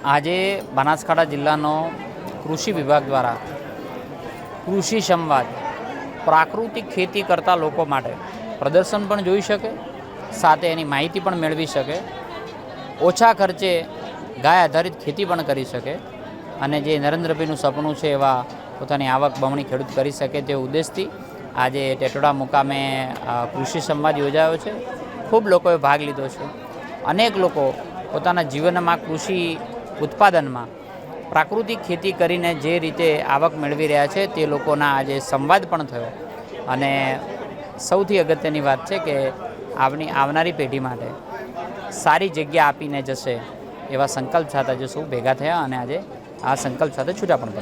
આજે બનાસકાંઠા જિલ્લાનો કૃષિ વિભાગ દ્વારા કૃષિ સંવાદ પ્રાકૃતિક ખેતી કરતા લોકો માટે પ્રદર્શન પણ જોઈ શકે, સાથે એની માહિતી પણ મેળવી શકે, ઓછા ખર્ચે ગાય આધારિત ખેતી પણ કરી શકે અને જે નરેન્દ્રભાઈનું સપનું છે એવા પોતાની આવક બમણી ખેડૂત કરી શકે તે ઉદ્દેશથી આજે ટેટોડા મુકામે કૃષિ સંવાદ યોજાયો છે. ખૂબ લોકોએ ભાગ લીધો છે. અનેક લોકો પોતાના જીવનમાં કૃષિ ઉત્પાદનમાં પ્રાકૃતિક ખેતી કરીને જે રીતે આવક મેળવી રહ્યા છે તે લોકોના આજે સંવાદ પણ થયો અને સૌથી અગત્યની વાત છે કે આવનારી પેઢી માટે સારી જગ્યા આપીને જશે એવા સંકલ્પ સાથે આજે સૌ ભેગા થયા અને આજે આ સંકલ્પ સાથે છૂટા પણ પડ્યા.